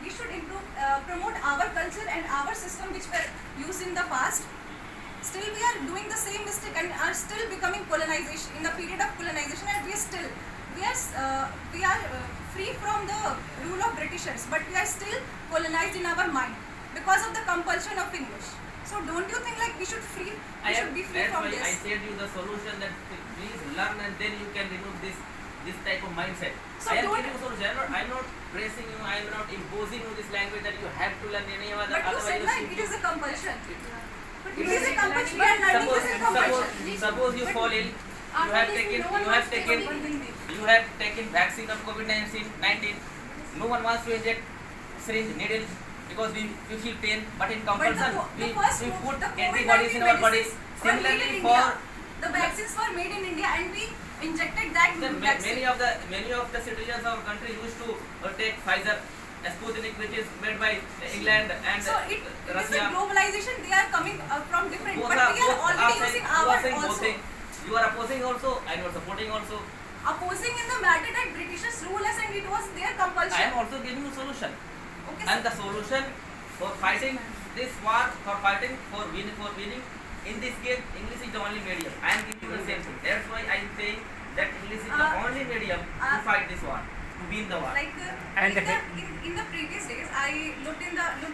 we should improve, promote our culture and our system which were used in the past. Still we are doing the same mistake and are still becoming colonization in the period of colonization, and we are free from the rule of Britishers, but we are still colonized in our mind because of the compulsion of English. So don't you think like we should be free from this? I said you the solution that please learn and then you can remove this type of mindset. So I am giving you a solution. I am not pressing you. I am not imposing you this language that you have to learn any other. But you said like it is a compulsion. But it is a compulsion. We are learning Suppose, this is a compulsion. suppose you fall ill. You have taken vaccine of COVID-19. No one wants to inject syringe needle because we feel pain. But in compulsion, we put antibodies in our body. Similarly, for the vaccines were made in India and we injected that vaccine. many of the citizens of our country used to take Pfizer, Sputnik, which is made by England and So it is Russia. a globalization. They are coming from different, Both but are- we are both already saying- using you are our saying both also. things. You are opposing also and you are supporting also. Opposing in the matter that Britishers rule us and it was their compulsion. I am also giving you solution. Okay, And the solution for fighting this war, for winning, in this case, English is the only medium. I am giving you the same thing. That's why I am saying that English is the only medium to fight this war, to win the war. Like in the previous days, I looked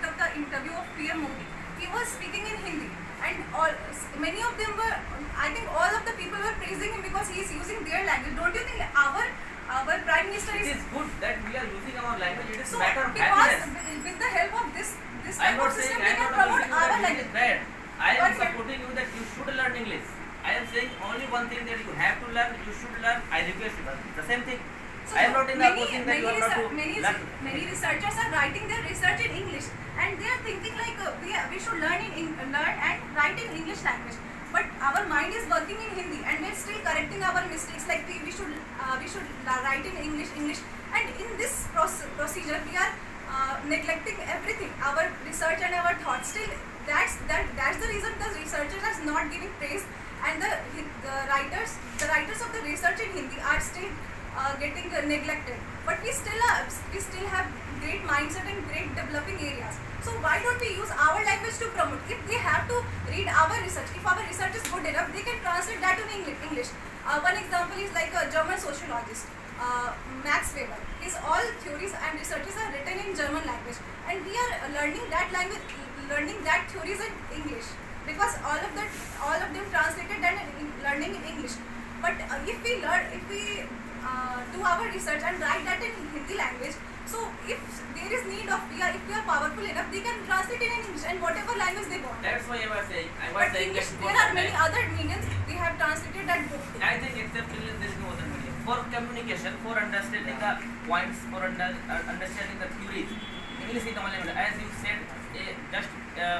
up the interview of PM Modi. He was speaking in Hindi, and many of them were. I think all of the people were praising him because he is using their language. Don't you think our Prime Minister It is is good that we are using our language. It is so a matter of because happiness. with the help of this I am type not of system, saying we I am can not promote saying our that it is language. bad. I am But- supporting you that you should learn English. I am saying only one thing that you have to learn, you should learn. I request you. The same thing. So I am not in the opposing that you are not to learn. many researchers are writing their research in English, and they are thinking like we should learn and write in English language. But our mind is working in Hindi, and we're still correcting our mistakes. Like we should write in English, and in this procedure we are neglecting everything, our research and our thoughts. Still, that's the reason the researchers are not giving praise, and the writers of the research in Hindi are still getting neglected. But we still have great mindset and great developing areas. So why don't we use our language to promote? If they have to read our research, if our research is good enough, they can translate that to English. One example is like a German sociologist, Max Weber. His all theories and researches are written in German language, and we are learning that theories in English because all of them translated and learning in English. But if we do our research and write that in Hindi language, so if there is need of if we are powerful enough, they can translate it in English and whatever language they want. That's why I was saying. But English, there are many other mediums they have translated that book. I think except English there is no other medium. For communication, for understanding the points, for understanding the theories, English is the only medium. As you said just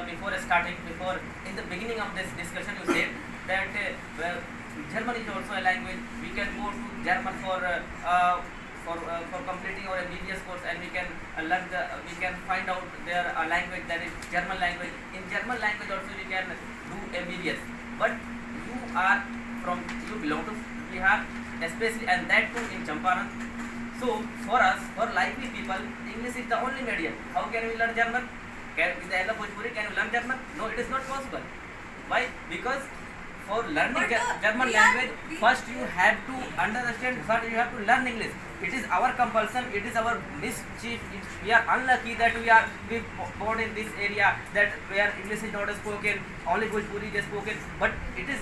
before in the beginning of this discussion, you said that German is also a language. We can go to German for completing our MBBS course, and we can we can find out their language, that is German language. In German language also we can do MBBS. But you belong to Bihar, especially, and that too in Champaran. So for us, for lively people, English is the only medium. How can we learn German? With the help of Bhojpuri, can you learn German? No, it is not possible. Why? Because for learning German language, first you have to understand, first you have to learn English. It is our compulsion, it is our mischief. We are unlucky that we born in this area that where English is not spoken, only Bhojpuri is spoken. But it is,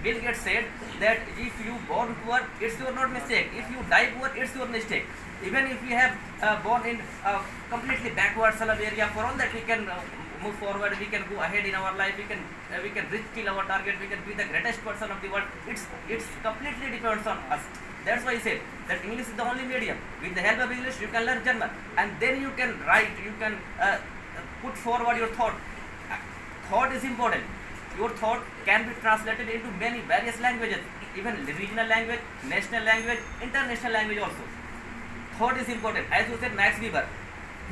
Bill Gates said that if you born poor, it's your not mistake. If you die poor, it's your mistake. Even if we have born in completely backward slum area, for all that we can move forward, we can go ahead in our life, we can reach till our target, we can be the greatest person of the world. It's completely depends on us. That's why I said that English is the only medium. With the help of English, you can learn German, and then you can write, you can put forward your thought. Thought is important. Your thought can be translated into many various languages, even regional language, national language, international language also. Thought is important. As you said, Max Weber,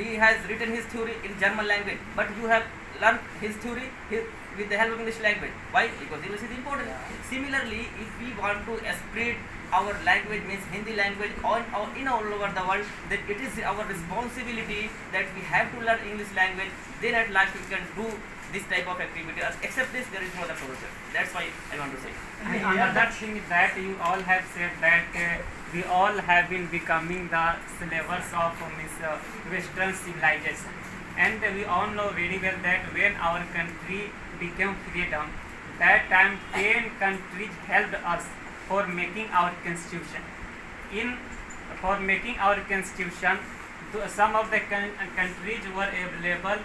he has written his theory in German language, but you have learned his theory with the help of English language. Why? Because English is important. Similarly, if we want to spread our language, means Hindi language, in all over the world, then it is our responsibility that we have to learn English language. Then at last we can do this type of activity. Except this, there is no other solution. That's why I want to say. And another thing is that you all have said that we all have been becoming the slavers of Western civilization. And we all know very well that when our country became freedom, that time 10 countries helped us for making our constitution. For making our constitution, some of the countries were available,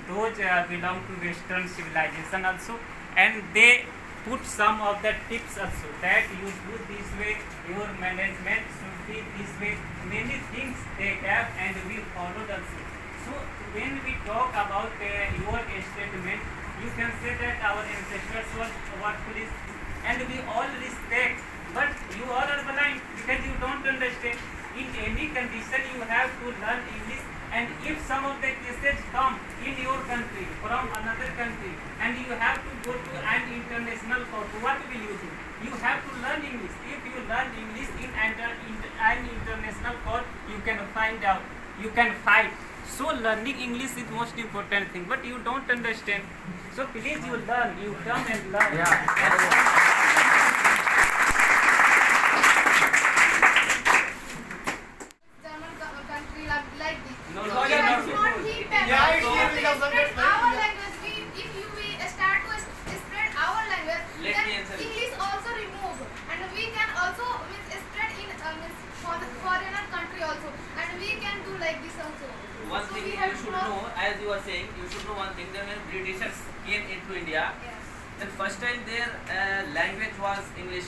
those belong to Western civilization also, and they put some of the tips also that you do this way, your management should be this way. Many things they have and we followed also. So when we talk about your statement, you can say that our ancestors were police and we all respect, but you all are blind because you don't understand. In any condition you have to learn English, and if some of the cases come in your country from another country and you have to go to an international court, what will you do? You have to learn English. If you learn English in an international court, you can find out, you can fight. So learning English is most important thing, but you don't understand. So please you learn, you come and learn. German country like this. No, So no, we yeah, have no, not no. keep them. Yeah, We it have is to because of spread that. our language. If we start to spread our language, Let then me answer it. English also remove, and we can also spread in for the foreigner country also, and we can do like this also. One So thing we you have should to know, as you are saying, you should know one thing, that when Britishers came into India, Yeah. then first time their language was English.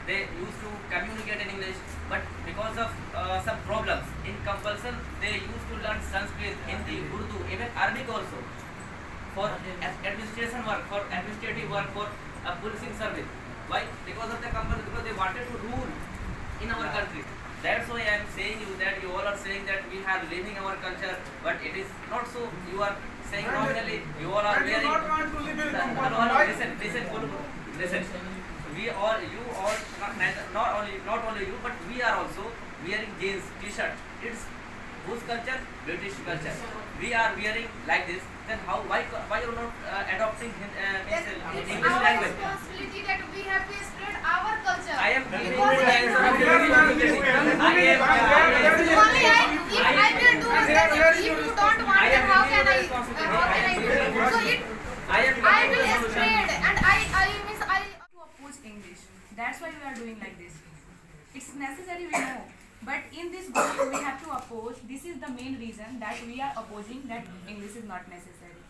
They used to communicate in English, but because of some problems in compulsion, they used to learn Sanskrit, Hindi, Urdu, even Arabic also for administration work, for administrative work, for policing service. Why? Because of the compulsion, because they wanted to rule in our country. That's why I am saying you that you all are saying that we are leaving our culture, but it is not so. You are saying nominally, you all are I do wearing. not want to live in No, comfort. no, Why? listen. We all, you all, not only you, but we are also wearing jeans, t-shirt. It's whose culture? British culture. We are wearing like this. Then why you are not adopting Then it's English our language? responsibility that we have to spread our culture. I am giving you Because the answer of your responsibility. only if I will do that, if you don't want, then how can I do? So I will spread, and I To oppose English. That's why we are doing like this. It's necessary, we know. But in this group, we have to oppose. This is the main reason that we are opposing that English is not necessary.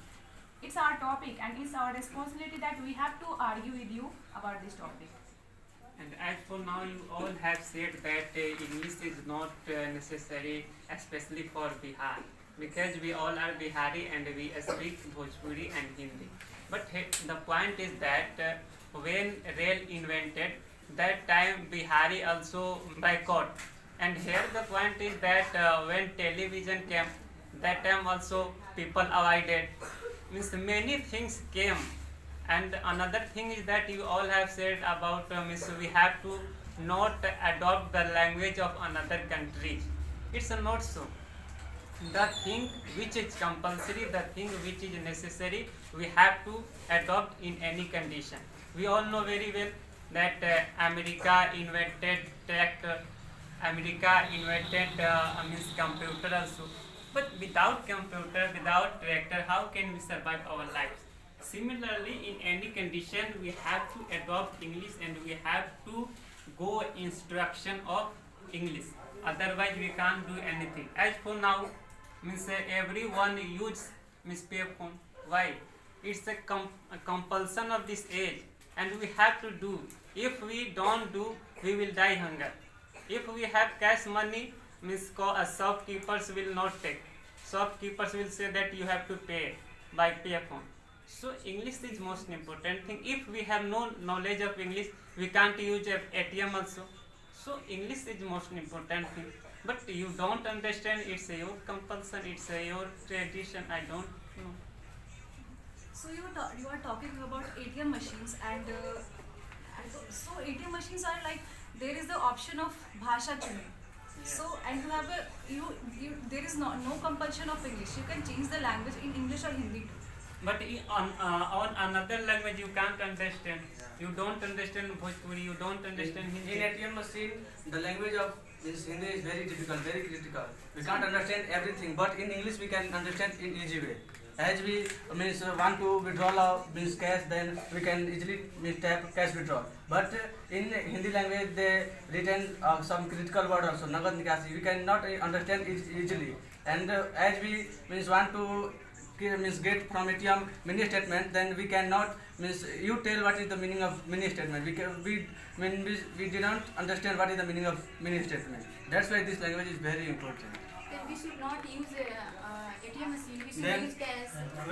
It's our topic and it's our responsibility that we have to argue with you about this topic. And as for now, you all have said that English is not necessary, especially for Bihar, because we all are Bihari and we speak Bhojpuri and Hindi. But the point is that when rail invented, that time Bihari also boycott. And here the point is that when television came, that time also people avoided. Means many things came. And another thing is that you all have said about means we have to not adopt the language of another country. It's not so. The thing which is compulsory, the thing which is necessary, we have to adopt in any condition. We all know very well that America invented tractor, America invented means computer also. But without computer, without tractor, how can we survive our lives? Similarly, in any condition, we have to adopt English and we have to go instruction of English. Otherwise, we can't do anything. As for now, means everyone use means pay phone. Why? It's a compulsion of this age, and we have to do. If we don't do, we will die hunger. If we have cash money, means shopkeepers will not take. Shopkeepers will say that you have to pay by pay phone. So English is most important thing. If we have no knowledge of English, we can't use ATM also. So English is most important thing. But you don't understand, it's your compulsion, it's your tradition, I don't know. So you are talking about ATM machines so ATM machines are like there is the option of bhasha chune. So and you have there is no compulsion of English. You can change the language in English or Hindi too. But on another language you can't understand. You don't understand Bhojpuri, you don't understand In Hindi. ATM machine, the language of this Hindi is very difficult, very critical. We can't understand everything, but in English we can understand in easy way. As we want to withdraw cash, then we can easily tap cash withdrawal. But in Hindi language, they written some critical word also, nagad nikasi. We cannot understand it easily. And as we want to get from ATM mini statement, then we cannot you tell what is the meaning of mini statement. We did not understand what is the meaning of mini statement. That's why this language is very important. Then we should not use ATM machine. We should Then- use cash. From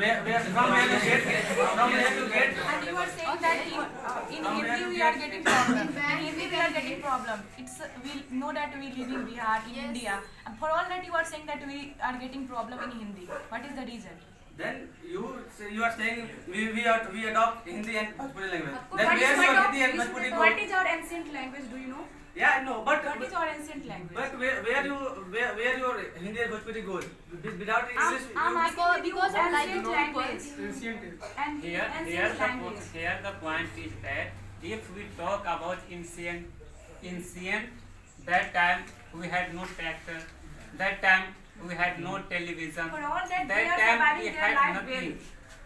where to get? And you are saying that in From where Hindi to we get- are getting problem. In bank, In Hindi we are getting problem. It's we know that we live in Bihar, in Yes. India. And for all that you are saying that we are getting problem in Hindi. What is the reason? Then you are saying we adopt Hindi and Bhojpuri language. Of course, Then what is where your what Hindi and of- Bhojpuri What go? is our ancient language? Do you know? Yeah, I know, but What is our ancient language? where your Hindi and Bhojpuri goes without English? I'm asking Because- you because of like ancient language. Ancient. And Here ancient language. the point is that if we talk about ancient, that time we had no tractor, that time we had no television, For all that, they are time surviving we their had life nothing.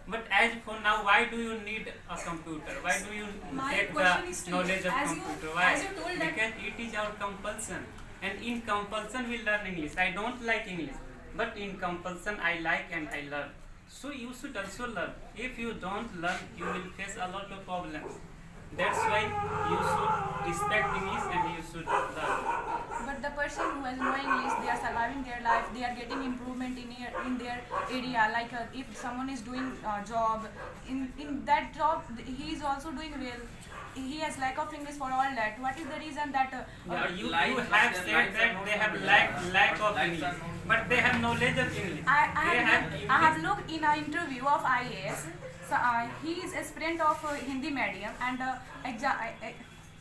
But as for now, why do you need a computer? Why do you My take question the is to you, knowledge of as you- computer? Why? as you told that- Because it is our compulsion, and in compulsion we learn English. I don't like English, but in compulsion I like and I learn. So you should also learn. If you don't learn, you will face a lot of problems. That's why you should respect English and you should learn. But the person who has no English, they are surviving their life. They are getting improvement in their area. Like if someone is doing a job, in that job he is also doing well. He has lack of English for all that. What is the reason that? You Life- have their said lives are that not they have good. lack of Lives are English, not but they have knowledge of English. I They have looked in an interview of IAS. So he is a student of Hindi medium and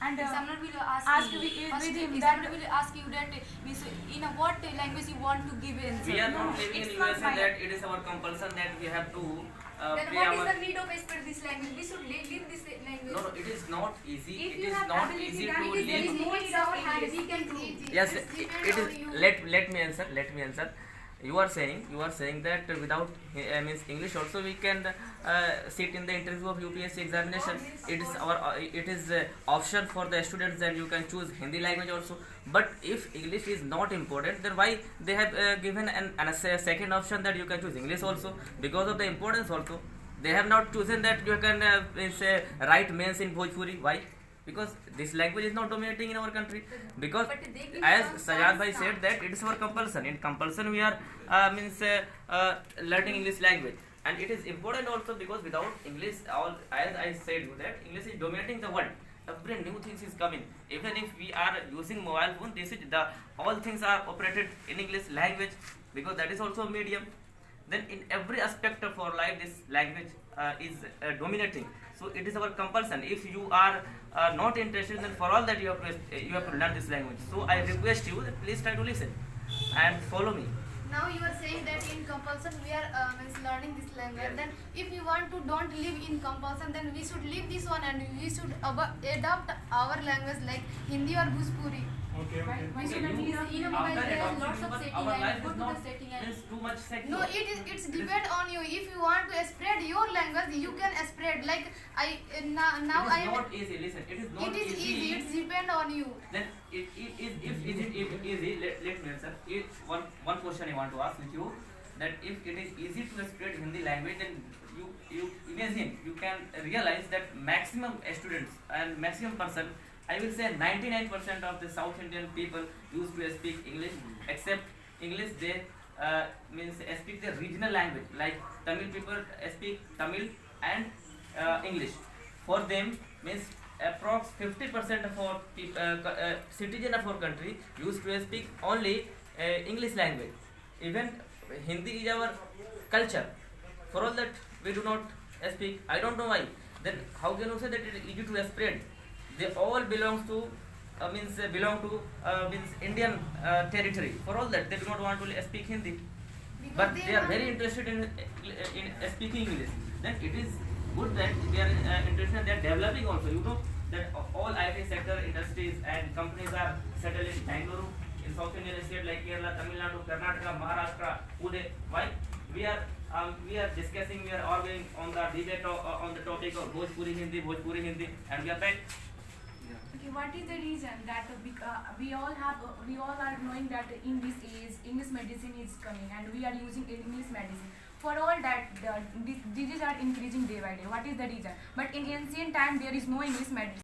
Examiner will ask ask you. with First, him examiner that- will ask you that in what language you want to give answer. We are No, not living in it's not USA fine. that it is our compulsion that we have to Then pay what our. is the need of spread this language? We should live this language. No, it is not easy. If It you is have not ability, easy then to it is There is live. very no English need our of hand. English. We can do. Yes, It's depend it on is. you. Let me answer. Let me answer. You are saying that without means English also we can sit in the interview of UPSC examination. It is option for the students that you can choose Hindi language also. But if English is not important, then why they have given a second option that you can choose English also? Because of the importance also. They have not chosen that you can write mains in Bhojpuri. Why? Because this language is not dominating in our country. Because But they give as some Sajad bhai chance said now. that it is our compulsion. In compulsion we are learning English language, and it is important also because without English, as I said you that English is dominating the world. Every new things is coming. Even if we are using mobile phone, all things are operated in English language because that is also a medium. Then in every aspect of our life, this language is dominating. So it is our compulsion. If you are not interested, then for all that you have to learn this language. So I request you that please try to listen and follow me. Now you are saying that in compulsion we are learning this language. Yes. Then if you want to don't live in compulsion, then we should leave this one and we should adopt our language like Hindi or Bhojpuri. Okay, okay. We should You- in a mobile after there are adoption, lots of but setting our and life go is to not the setting and means too much secure. no, it's depend on you. If you want to spread your language, you can spread. Like now it I is am. not easy. Listen, it is not It is easy. It's depend on you. Then if easy, let me answer. One question I want to ask with you, that if it is easy to spread Hindi language, then you imagine, you can realize that maximum students and maximum person, I will say 99% of the South Indian people used to speak English, except English they means speak the regional language, like Tamil people speak Tamil and English. For them means approx 50% of our citizen of our country used to speak only English language. Even Hindi is our culture. For all that we do not speak, I don't know why. Then how can you say that it is easy to spread? They all belong to Indian territory. For all that they do not want to speak Hindi, but they are very interested in speaking English. Then it is good that they are interested. They are developing also. You know that all IT sector industries and companies are settled in Bangalore, in South Indian state like Kerala, Tamil Nadu, Karnataka, Maharashtra, Pune. Why? We are discussing. We are arguing on the debate on the topic of Bhojpuri Hindi, and we are back. Okay, what is the reason that we all are knowing that English medicine is coming and we are using English medicine? For all that, the diseases are increasing day by day. What is the reason? But in ancient time, there is no English medicine.